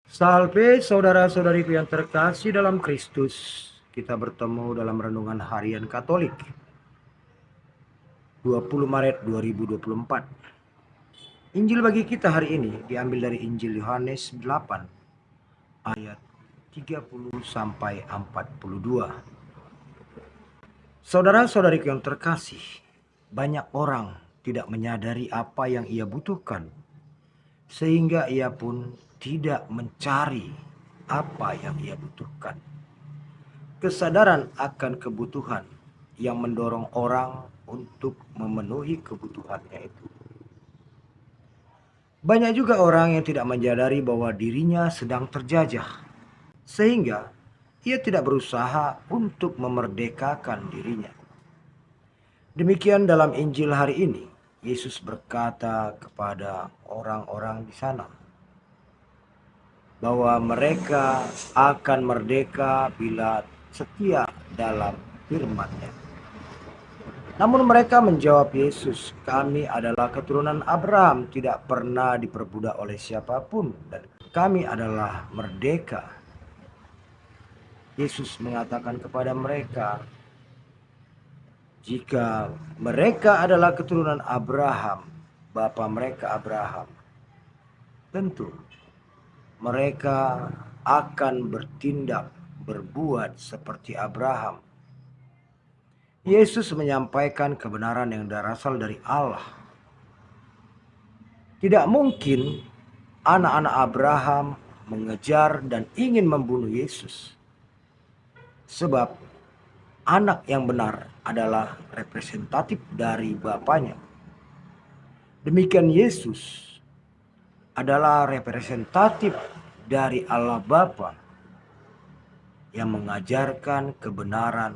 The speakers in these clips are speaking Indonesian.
Salve saudara-saudariku yang terkasih dalam Kristus. Kita bertemu dalam renungan harian Katolik 20 Maret 2024. Injil bagi kita hari ini diambil dari Injil Yohanes 8 ayat 30 sampai 42. Saudara-saudariku yang terkasih, banyak orang tidak menyadari apa yang ia butuhkan, sehingga ia pun tidak mencari apa yang ia butuhkan. Kesadaran akan kebutuhan yang mendorong orang untuk memenuhi kebutuhannya itu. Banyak juga orang yang tidak menyadari bahwa dirinya sedang terjajah, sehingga ia tidak berusaha untuk memerdekakan dirinya. Demikian dalam Injil hari ini, Yesus berkata kepada orang-orang di sana bahwa mereka akan merdeka bila setia dalam firman-Nya. Namun mereka menjawab Yesus, "Kami adalah keturunan Abraham, tidak pernah diperbudak oleh siapapun, dan kami adalah merdeka." Yesus mengatakan kepada mereka, jika mereka adalah keturunan Abraham, bapa mereka Abraham, tentu mereka akan bertindak, berbuat seperti Abraham. Yesus menyampaikan kebenaran yang berasal dari Allah. Tidak mungkin anak-anak Abraham mengejar dan ingin membunuh Yesus. Sebab anak yang benar adalah representatif dari bapaknya. Demikian Yesus adalah representatif dari Allah Bapa yang mengajarkan kebenaran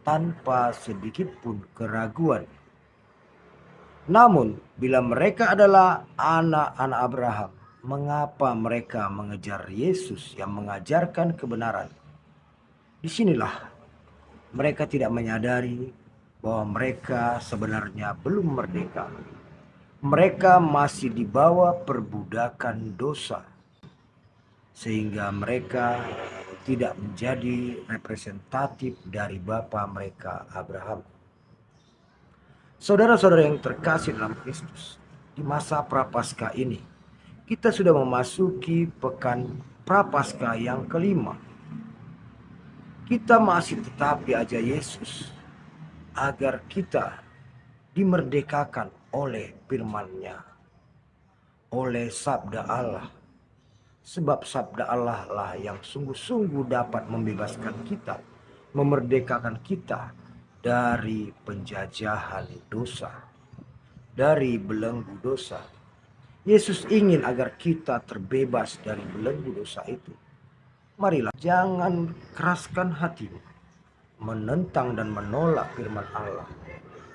tanpa sedikit pun keraguan. Namun, bila mereka adalah anak-anak Abraham, mengapa mereka mengejar Yesus yang mengajarkan kebenaran? Disinilah mereka tidak menyadari bahwa mereka sebenarnya belum merdeka. Mereka masih di bawah perbudakan dosa, sehingga mereka tidak menjadi representatif dari bapa mereka Abraham. Saudara-saudara yang terkasih dalam Kristus, di masa Prapaskah ini, kita sudah memasuki pekan Prapaskah yang kelima. Kita masih tetap diajar Yesus agar kita dimerdekakan oleh firman-Nya, oleh sabda Allah. Sebab sabda Allah lah yang sungguh-sungguh dapat membebaskan kita, memerdekakan kita dari penjajahan dosa, dari belenggu dosa. Yesus ingin agar kita terbebas dari belenggu dosa itu. Marilah jangan keraskan hatimu, menentang dan menolak firman Allah,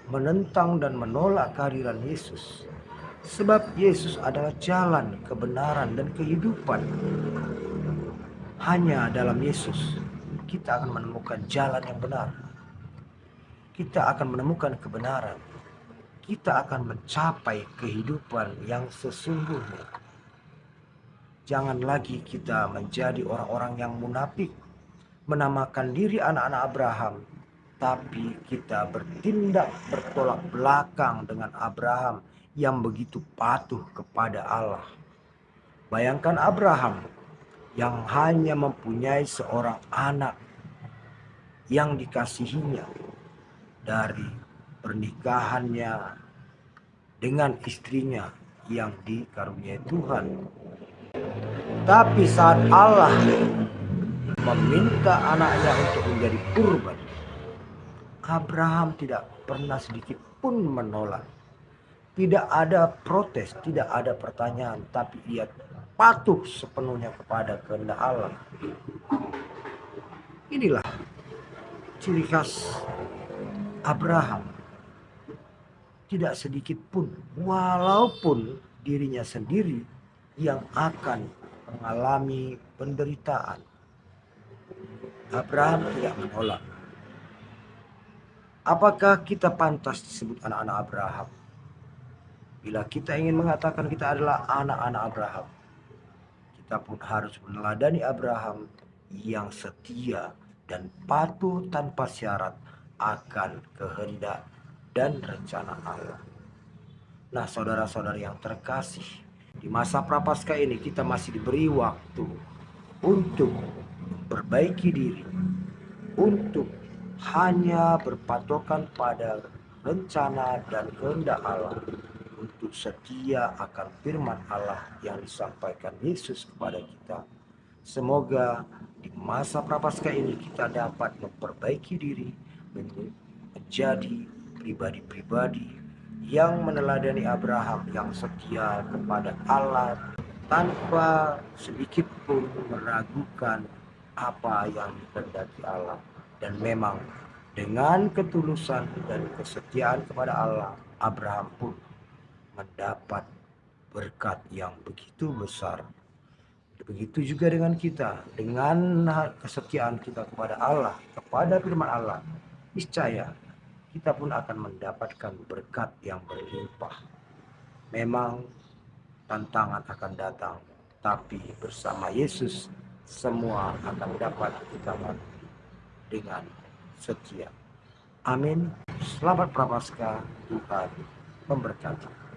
menentang dan menolak kehadiran Yesus. Sebab Yesus adalah jalan, kebenaran, dan kehidupan. Hanya dalam Yesus kita akan menemukan jalan yang benar. Kita akan menemukan kebenaran. Kita akan mencapai kehidupan yang sesungguhnya. Jangan lagi kita menjadi orang-orang yang munafik, menamakan diri anak-anak Abraham, tapi kita bertindak bertolak belakang dengan Abraham yang begitu patuh kepada Allah. Bayangkan Abraham yang hanya mempunyai seorang anak yang dikasihinya dari pernikahannya dengan istrinya yang dikaruniai Tuhan. Tapi saat Allah meminta anaknya untuk menjadi kurban, Abraham tidak pernah sedikit pun menolak. Tidak ada protes, tidak ada pertanyaan, tapi ia patuh sepenuhnya kepada kehendak Allah. Inilah ciri khas Abraham. Tidak sedikit pun, walaupun dirinya sendiri yang akan mengalami penderitaan, Abraham tidak menolak. Apakah kita pantas disebut anak-anak Abraham? Bila kita ingin mengatakan kita adalah anak-anak Abraham, kita pun harus meneladani Abraham yang setia dan patuh tanpa syarat akan kehendak dan rencana Allah. Nah, saudara-saudara yang terkasih, di masa prapaskah ini kita masih diberi waktu untuk memperbaiki diri, untuk hanya berpatokan pada rencana dan kehendak Allah, untuk setia akan firman Allah yang disampaikan Yesus kepada kita. Semoga di masa prapaskah ini kita dapat memperbaiki diri menjadi pribadi-pribadi yang meneladani Abraham yang setia kepada Allah tanpa sedikit pun meragukan apa yang dikehendaki Allah. Dan memang dengan ketulusan dan kesetiaan kepada Allah, Abraham pun mendapat berkat yang begitu besar. Begitu juga dengan kita, dengan kesetiaan kita kepada Allah, kepada firman Allah, niscaya kita pun akan mendapatkan berkat yang berlimpah. Memang tantangan akan datang, tapi bersama Yesus semua akan dapat kita lalui dengan setia. Amin. Selamat Prapaskah, Tuhan memberkati.